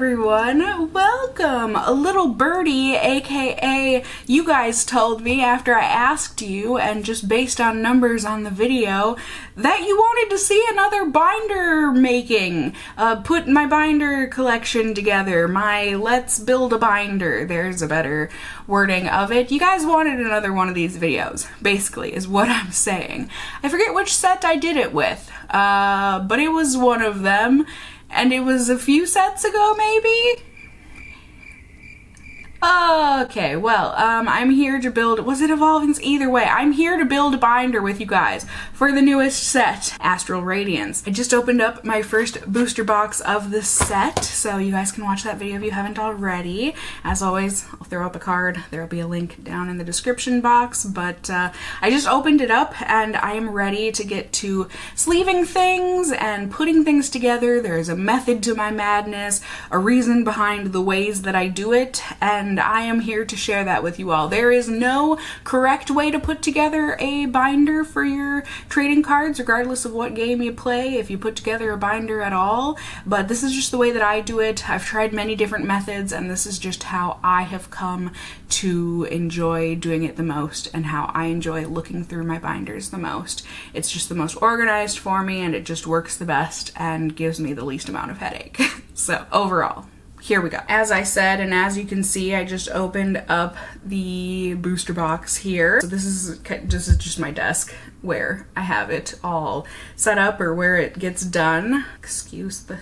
everyone, welcome! A little birdie, aka you guys told me after I asked you, and just based on numbers on the video, that you wanted to see another binder making. Put my binder collection together, my let's build a binder, there's a better wording of it. You guys wanted another one of these videos, basically, is what I'm saying. I forget which set I did it with, but it was one of them. And it was a few sets ago, maybe? Okay, well, I'm here to build, was it Evolvings? Either way, I'm here to build a binder with you guys for the newest set, Astral Radiance. I just opened up my first booster box of the set, so you guys can watch that video if you haven't already. As always, I'll throw up a card. There'll be a link down in the description box, but I just opened it up and I am ready to get to sleeving things and putting things together. There's a method to my madness, a reason behind the ways that I do it, and I am here to share that with you all. There is no correct way to put together a binder for your trading cards, regardless of what game you play, if you put together a binder at all, but this is just the way that I do it. I've tried many different methods, and this is just how I have come to enjoy doing it the most, and how I enjoy looking through my binders the most. It's just the most organized for me, and it just works the best and gives me the least amount of headache. So overall, here we go. As I said, and as you can see, I just opened up the booster box here. So this is just my desk where I have it all set up, or where it gets done. Excuse the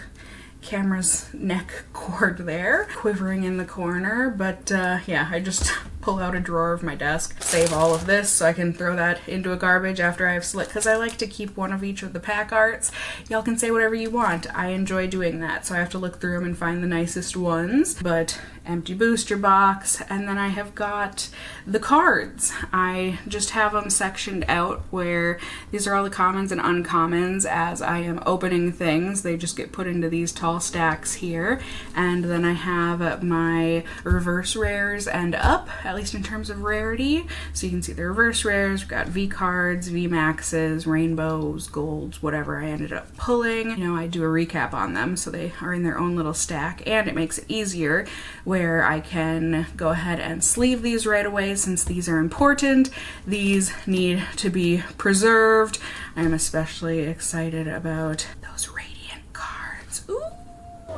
camera's neck cord there, quivering in the corner, but yeah, I just pull out a drawer of my desk, save all of this so I can throw that into a garbage after I've slit, because I like to keep one of each of the pack arts. Y'all can say whatever you want. I enjoy doing that, so I have to look through them and find the nicest ones. But empty booster box, and then I have got the cards. I just have them sectioned out where these are all the commons and uncommons. As I am opening things, they just get put into these tall stacks here, and then I have my reverse rares and up, at least in terms of rarity. So you can see the reverse rares. We've got V cards, V maxes, rainbows, golds, whatever I ended up pulling. You know, I do a recap on them, so they are in their own little stack, and it makes it easier where I can go ahead and sleeve these right away since these are important. These need to be preserved. I'm especially excited about those radiant cards. Ooh!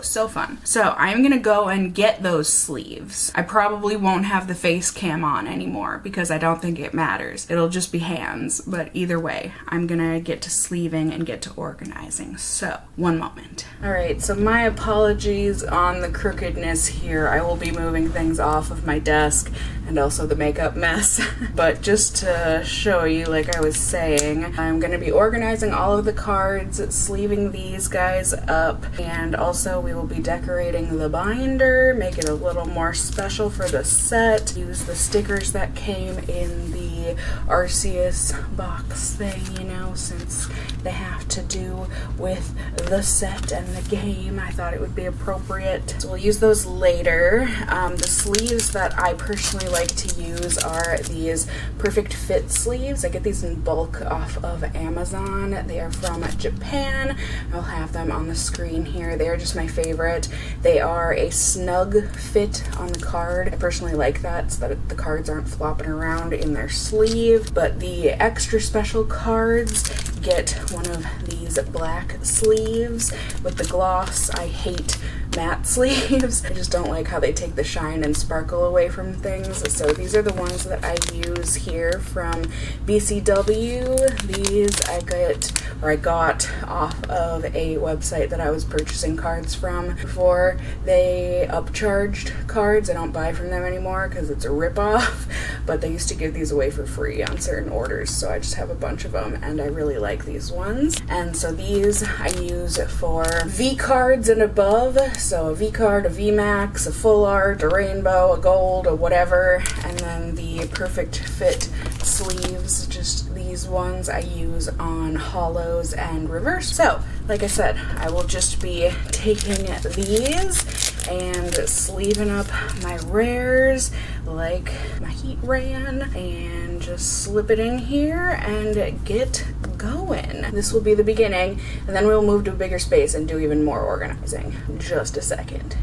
So fun. So I'm gonna go and get those sleeves. I probably won't have the face cam on anymore because I don't think it matters. It'll just be hands, but either way, I'm gonna get to sleeving and get to organizing. So, one moment. All right, so my apologies on the crookedness here. I will be moving things off of my desk and also the makeup mess. But just to show you, like I was saying, I'm gonna be organizing all of the cards, sleeving these guys up, and also we will be decorating the binder, make it a little more special for the set. Use the stickers that came in the Arceus box thing, you know, since they have to do with the set and the game. I thought it would be appropriate. So we'll use those later. The sleeves that I personally like to use are these Perfect Fit sleeves. I get these in bulk off of Amazon. They are from Japan. I'll have them on the screen here. They are just my favorite. They are a snug fit on the card. I personally like that so that the cards aren't flopping around in their sleeve, but the extra special cards get one of these black sleeves with the gloss. I hate matte sleeves. I just don't like how they take the shine and sparkle away from things. So these are the ones that I use here from BCW. These I got off of a website that I was purchasing cards from before they upcharged cards. I don't buy from them anymore because it's a ripoff, but they used to give these away for free on certain orders, so I just have a bunch of them and I really like these ones. And so these I use for V cards and above. So a V card, a V max, a full art, a rainbow, a gold, a whatever, and then the Perfect Fit sleeves, just these ones I use on hollows and reverse. So, like I said, I will just be taking these and sleeving up my rares like my heat ran and just slip it in here and get going. This will be the beginning, and then we'll move to a bigger space and do even more organizing. Just a second.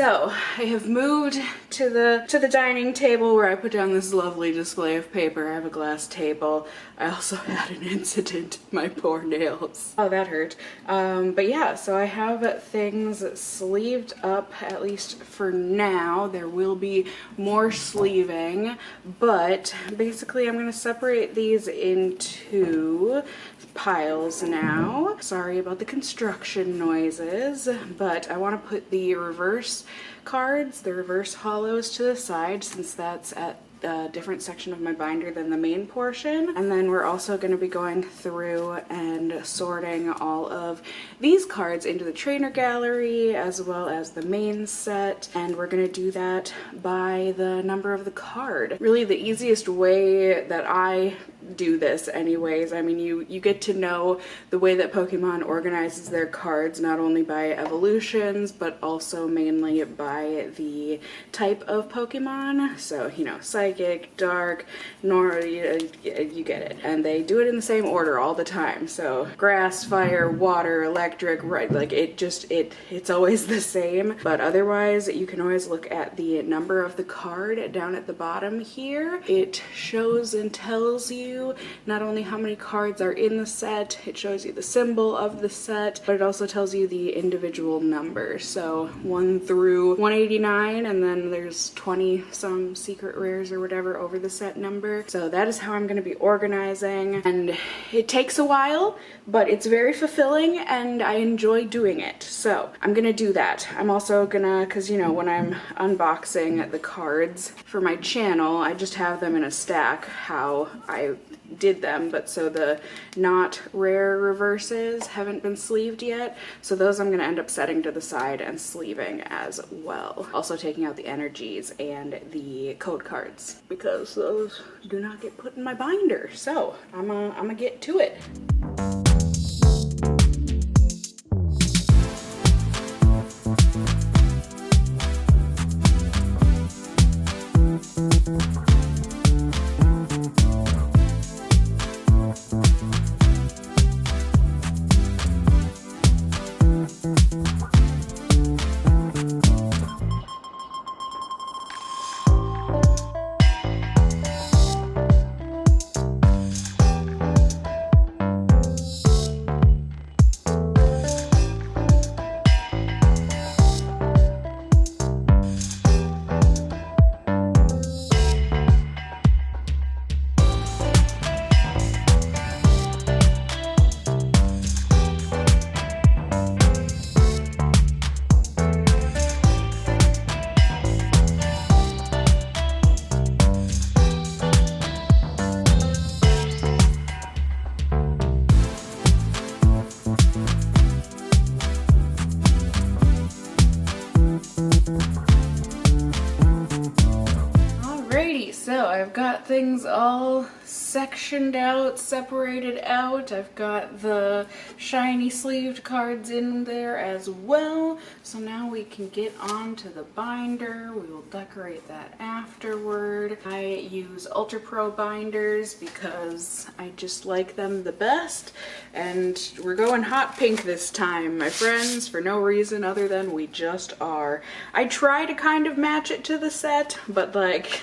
so I have moved to the dining table where I put down this lovely display of paper. I have a glass table. I also had an incident, my poor nails. Oh, that hurt. But yeah, so I have things sleeved up, at least for now. There will be more sleeving, but basically I'm gonna separate these into piles now. Sorry about the construction noises, but I want to put the reverse cards, the reverse hollows, to the side since that's at a different section of my binder than the main portion. And then we're also going to be going through and sorting all of these cards into the trainer gallery as well as the main set, and we're going to do that by the number of the card. Really the easiest way that I do this anyways. I mean, you get to know the way that Pokemon organizes their cards, not only by evolutions but also mainly by the type of Pokemon. So, you know, Psychic, Dark, you get it. And they do it in the same order all the time. So Grass, Fire, Water, Electric, right, like it's always the same. But otherwise you can always look at the number of the card down at the bottom here. It shows and tells you not only how many cards are in the set, it shows you the symbol of the set, but it also tells you the individual numbers. So 1 through 189, and then there's 20 some secret rares or whatever over the set number. So that is how I'm going to be organizing, and it takes a while, but it's very fulfilling and I enjoy doing it. So I'm going to do that. I'm also gonna, because you know, when I'm unboxing the cards for my channel, I just have them in a stack how I did them, but so the not rare reverses haven't been sleeved yet, so those I'm going to end up setting to the side and sleeving as well. Also taking out the energies and the code cards because those do not get put in my binder. So I'm gonna get to it. So I've got things all sectioned out, separated out. I've got the shiny sleeved cards in there as well. So now we can get on to the binder. We will decorate that afterward. I use Ultra Pro binders because I just like them the best. And we're going hot pink this time, my friends, for no reason other than we just are. I try to kind of match it to the set, but like,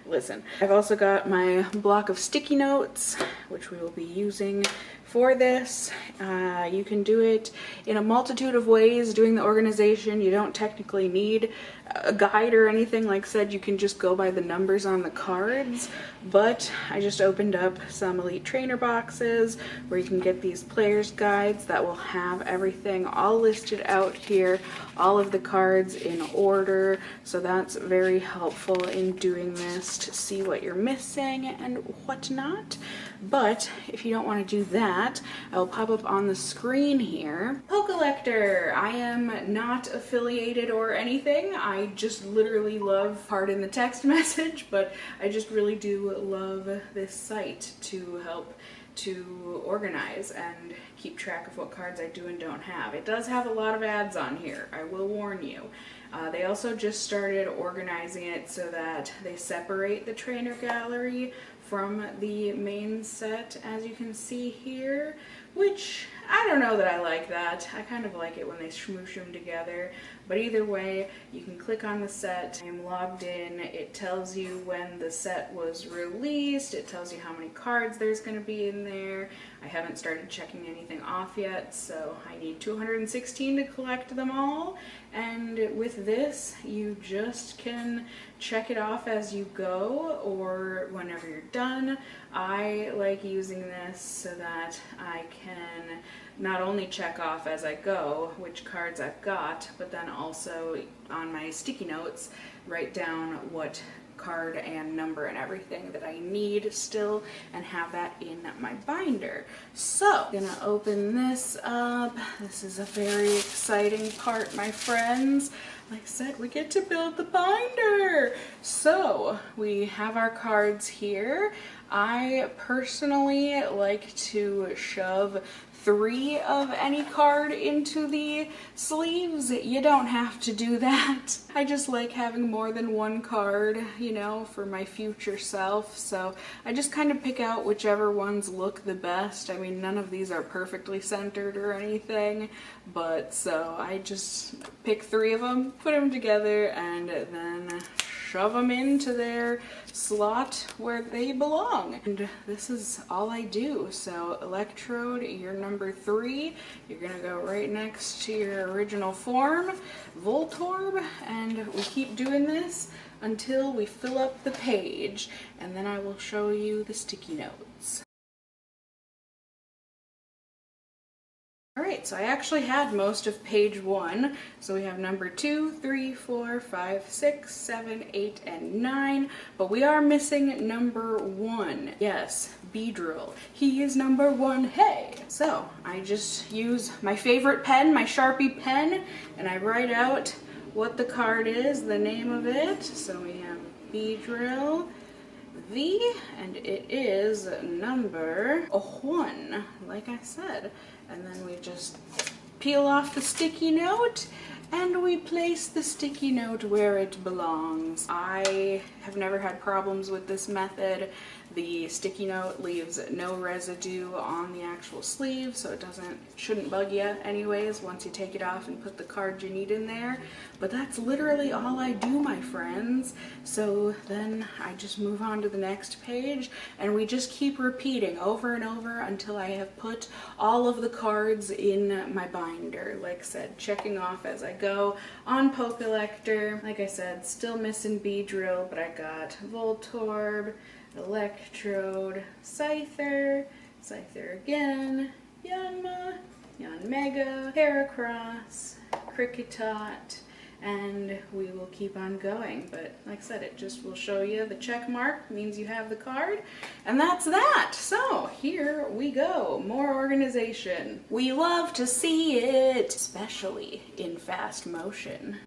listen. I've also got my block of sticky notes, which we will be using for this. You can do it in a multitude of ways doing the organization. You don't technically need a guide or anything. Like I said, you can just go by the numbers on the cards, but I just opened up some Elite Trainer boxes where you can get these player's guides that will have everything all listed out here, all of the cards in order, so that's very helpful in doing this to see what you're missing and whatnot. But if you don't want to do that, I'll pop up on the screen here. Pokelector! I am not affiliated or anything. I just literally love, pardon the text message, but I just really do love this site to help to organize and keep track of what cards I do and don't have. It does have a lot of ads on here, I will warn you. They also just started organizing it so that they separate the trainer gallery from the main set, as you can see here, which I don't know that I like that. I kind of like it when they smoosh them together. But either way, you can click on the set. I am logged in. It tells you when the set was released. It tells you how many cards there's going to be in there. I haven't started checking anything off yet, so I need 216 to collect them all. And with this, you just can check it off as you go or whenever you're done. I like using this so that I can not only check off as I go which cards I've got, but then also on my sticky notes write down what card and number and everything that I need still and have that in my binder. So I'm gonna open this up. This is a very exciting part, my friends. Like I said, we get to build the binder. So we have our cards here. I personally like to shove 3 of any card into the sleeves. You don't have to do that. I just like having more than one card, you know, for my future self. So I just kind of pick out whichever ones look the best. I mean, none of these are perfectly centered or anything, but so I just pick 3 of them, put them together, and then shove them into their slot where they belong. And this is all I do. So electrode, your number 3, you're gonna go right next to your original form, Voltorb, and we keep doing this until we fill up the page, and then I will show you the sticky notes. Alright, so I actually had most of page 1. So we have number 2, 3, 4, 5, 6, 7, 8, and 9. But we are missing number 1. Yes, Beedrill. He is number 1. Hey! So I just use my favorite pen, my Sharpie pen, and I write out what the card is, the name of it. So we have Beedrill V, and it is number 1, like I said. And then we just peel off the sticky note and we place the sticky note where it belongs. I have never had problems with this method. The sticky note leaves no residue on the actual sleeve, so it shouldn't bug you anyways once you take it off and put the card you need in there. But that's literally all I do, my friends. So then I just move on to the next page, and we just keep repeating over and over until I have put all of the cards in my binder. Like I said, checking off as I go. On Pokelector, like I said, still missing Beedrill, but I got Voltorb, Electrode, Scyther, Scyther again, Yanma, Yanmega, Heracross, Kricketot, and we will keep on going. But like I said, it just will show you the check mark means you have the card, and that's that. So here we go, more organization. We love to see it, especially in fast motion.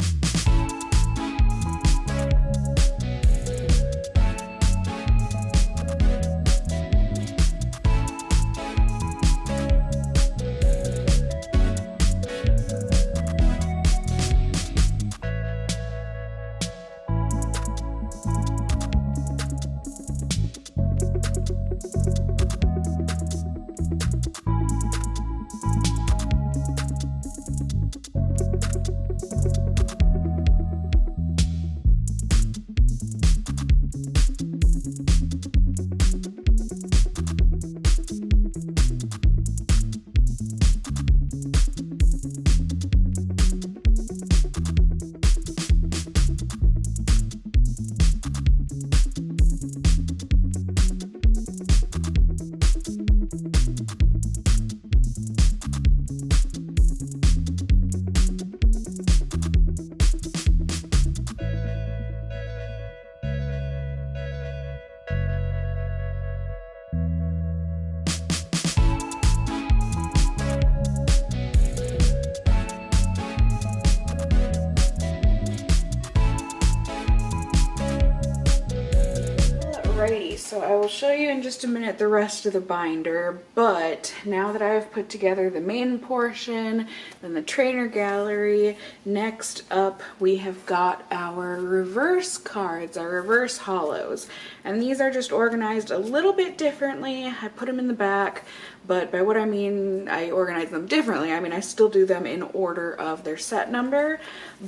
Alrighty, so I will show you in just a minute the rest of the binder, but now that I've put together the main portion, then the trainer gallery, next up we have got our reverse cards, our reverse hollows, and these are just organized a little bit differently. I put them in the back, but by what I mean I organize them differently, I mean I still do them in order of their set number,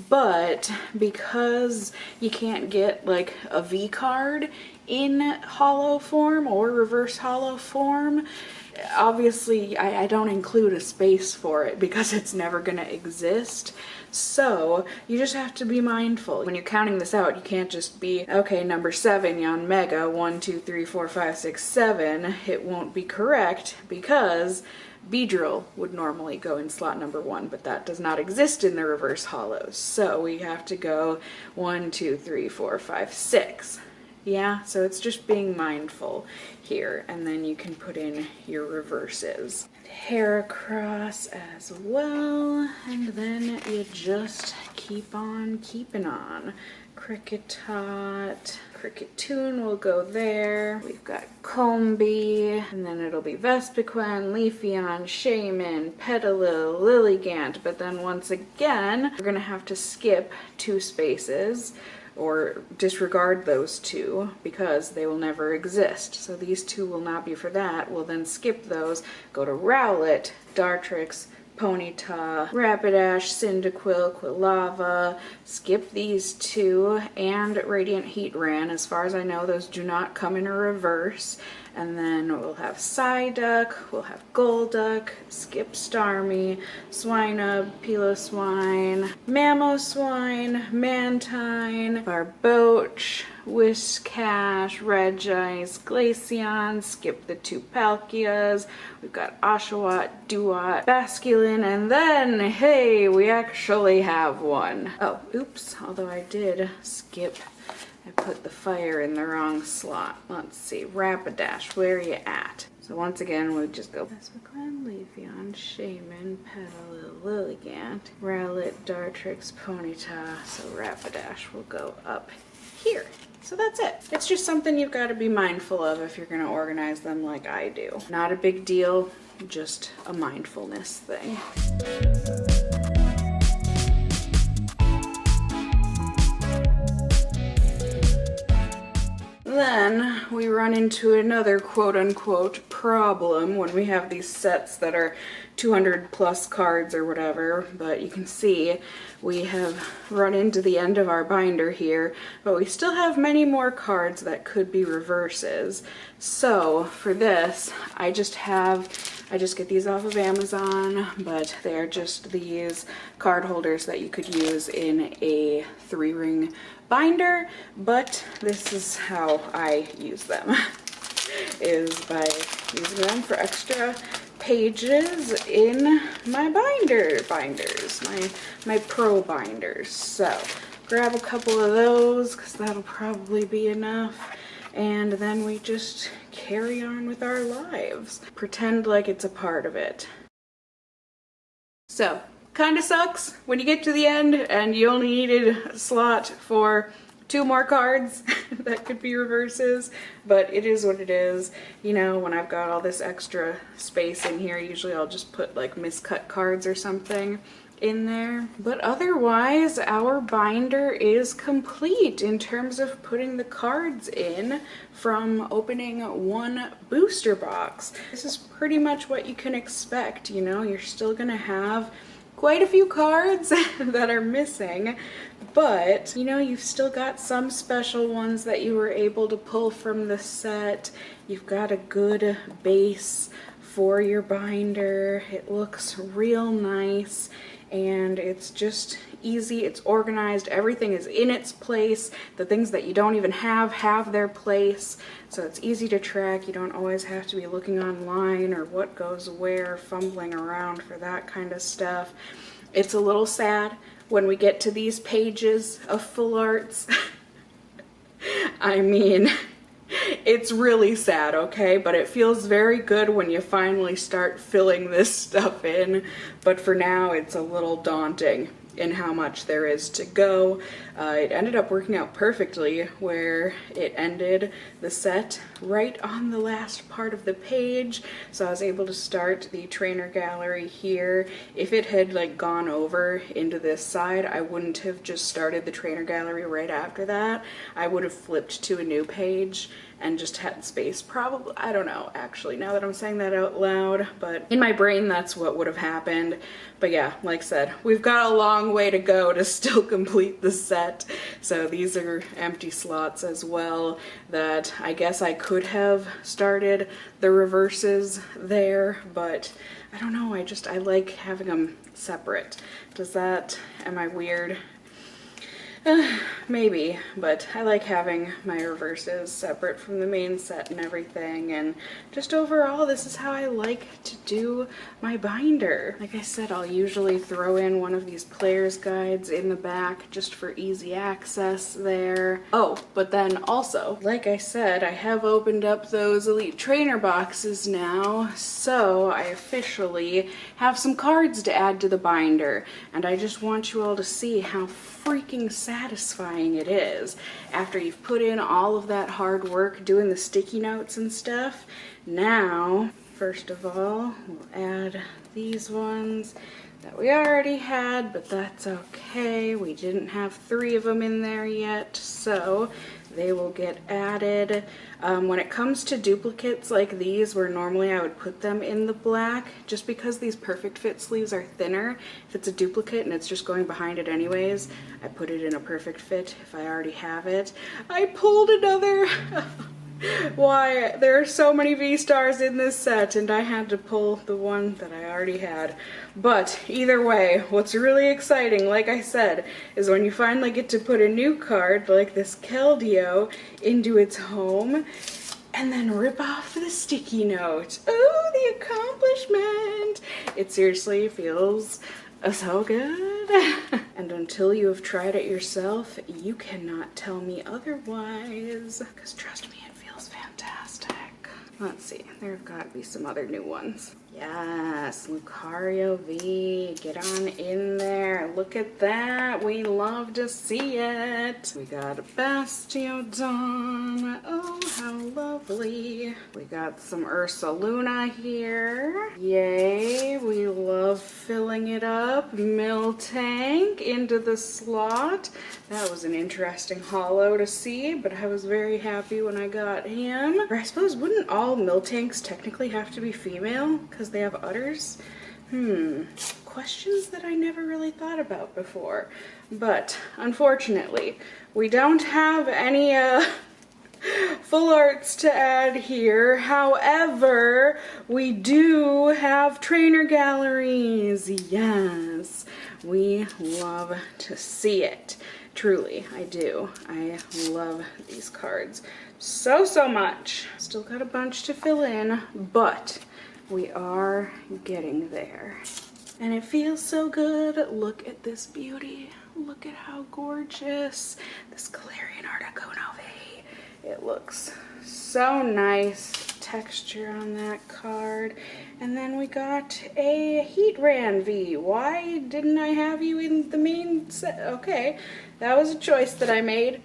but because you can't get like a V card in hollow form or reverse hollow form, obviously I don't include a space for it because it's never gonna exist. So you just have to be mindful. When you're counting this out, you can't just be, okay, number 7 on Mega, 1, 2, 3, 4, 5, 6, 7. It won't be correct because Beedrill would normally go in slot number 1, but that does not exist in the reverse hollows. So we have to go 1, 2, 3, 4, 5, 6. Yeah, so it's just being mindful here, and then you can put in your reverses. Hair across as well, and then you just keep on keeping on. Cricket Tot, Cricket Tune will go there. We've got Combee, and then it'll be Vespiquen, Leafeon, Shaman, Petalil, Lilligant, but then once again, we're gonna have to skip 2 spaces or disregard those 2 because they will never exist. So these 2 will not be for that. We'll then skip those, go to Rowlet, Dartrix, Ponyta, Rapidash, Cyndaquil, Quilava, skip these 2, and Radiant Heatran. As far as I know, those do not come in a reverse. And then we'll have Psyduck, we'll have Golduck, skip Starmie, Swinub, Piloswine, Mamoswine, Mantine, Barboach, Whiscash, Regice, Glaceon, skip the 2 Palkias, we've got Oshawott, Duat, Basculin, and then, hey, we actually have one. Oh, oops, although I did skip, I put the fire in the wrong slot. Let's see, Rapidash, where are you at? So once again, we'll just go Vespiquen, Leafeon, Shaman, Petalil, Lilligant, Rowlet, Dartrix, Ponyta, so Rapidash will go up here. So that's it. It's just something you've got to be mindful of if you're going to organize them like I do. Not a big deal, just a mindfulness thing. Then we run into another quote-unquote problem when we have these sets that are 200 plus cards or whatever, but you can see we have run into the end of our binder here, but we still have many more cards that could be reverses. So for this, I just get these off of Amazon, but they're just these card holders that you could use in a 3-ring binder, but this is how I use them, is by using them for extra pages in my binders, my pro binders. So grab a couple of those because that'll probably be enough, and then we just carry on with our lives. Pretend like it's a part of it. So kind of sucks when you get to the end and you only needed a slot for 2 more cards that could be reverses, but it is what it is. You know, when I've got all this extra space in here, usually I'll just put like miscut cards or something in there. But otherwise, our binder is complete in terms of putting the cards in from opening 1 booster box. This is pretty much what you can expect, you know, you're still gonna have quite a few cards that are missing, but you know, you've still got some special ones that you were able to pull from the set. You've got a good base for your binder. It looks real nice and it's just easy, it's organized, everything is in its place. The things that you don't even have their place, so it's easy to track. You don't always have to be looking online or what goes where, fumbling around for that kind of stuff. It's a little sad when we get to these pages of full arts. I mean, it's really sad, okay? But it feels very good when you finally start filling this stuff in. But for now, it's a little daunting. in how much there is to go. It ended up working out perfectly where it ended the set right on the last part of the page, so I was able to start the trainer gallery here. If it had like gone over into this side, I wouldn't have just started the trainer gallery right after that. I would have flipped to a new page and just had space, probably. I don't know, actually, now that I'm saying that out loud, but in my brain that's what would have happened. But yeah, like I said, we've got a long way to go to still complete the set. So these are empty slots as well that I guess I could have started the reverses there, but I don't know, I like having them separate. Am I weird? Maybe, but I like having my reverses separate from the main set and everything, and just overall this is how I like to do my binder. Like I said, I'll usually throw in one of these player's guides in the back just for easy access there. Oh, but then also, like I said, I have opened up those Elite Trainer boxes now, so I officially have some cards to add to the binder, and I just want you all to see how freaking satisfying it is after you've put in all of that hard work doing the sticky notes and stuff. Now, first of all, we'll add these ones that we already had, but that's okay. We didn't have 3 of them in there yet, so they will get added. When it comes to duplicates like these, where normally I would put them in the black, just because these perfect fit sleeves are thinner, if it's a duplicate and it's just going behind it anyways, I put it in a perfect fit if I already have it. I pulled another... Why? There are so many V-Stars in this set, and I had to pull the one that I already had. But either way, what's really exciting, like I said, is when you finally get to put a new card like this Keldeo into its home and then rip off the sticky note. Oh, the accomplishment! It seriously feels so good. And until you have tried it yourself, you cannot tell me otherwise. Because trust me, it feels fantastic. Let's see, there have got to be some other new ones. Yes, Lucario V, get on in there. Look at that, we love to see it. We got a Bastiodon, oh how lovely. We got some Ursaluna here, yay, we love filling it up. Miltank into the slot. That was an interesting holo to see, but I was very happy when I got him. Or I suppose, wouldn't all Miltanks technically have to be female because they have udders? Questions that I never really thought about before. But unfortunately, we don't have any full arts to add here. However, we do have trainer galleries. Yes, we love to see it. Truly, I do. I love these cards so much. Still got a bunch to fill in, but we are getting there. And it feels so good. Look at this beauty. Look at how gorgeous. This Galarian Articuno. It looks so nice. Texture on that card. And then we got a Heatran V. Why didn't I have you in the main set? Okay, that was a choice that I made.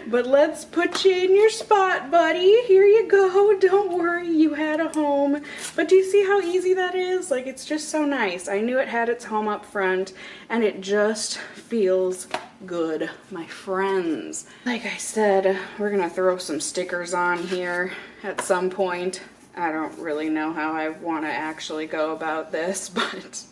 But let's put you in your spot, buddy. Here you go. Don't worry, you had a home. But do you see how easy that is? Like, it's just so nice. I knew it had its home up front, and it just feels good, my friends. Like I said, we're gonna throw some stickers on here at some point. I don't really know how I want to actually go about this, but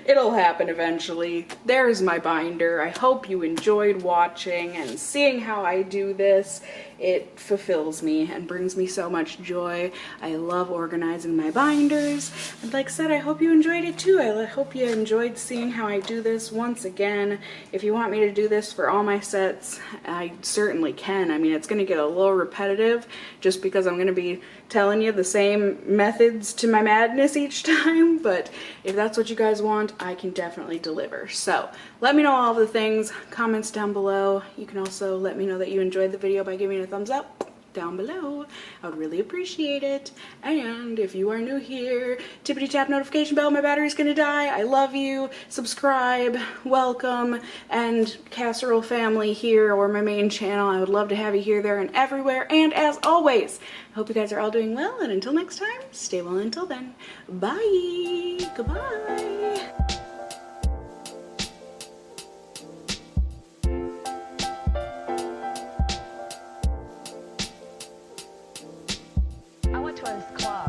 it'll happen eventually. There's my binder. I hope you enjoyed watching and seeing how I do this. It fulfills me and brings me so much joy. I love organizing my binders. And like I said, I hope you enjoyed it too. I hope you enjoyed seeing how I do this once again. If you want me to do this for all my sets, I certainly can. I mean, it's going to get a little repetitive just because I'm going to be telling you the same methods to my madness each time, but if that's what you guys want, I can definitely deliver. So let me know all the things, comments down below. You can also let me know that you enjoyed the video by giving it a thumbs up. down below. I would really appreciate it. And if you are new here, tippity tap notification bell, my battery's gonna die. I love you. Subscribe, welcome, and casserole family here, or my main channel. I would love to have you here, there, and everywhere. And as always, I hope you guys are all doing well, and until next time, stay well until then. Bye. Goodbye.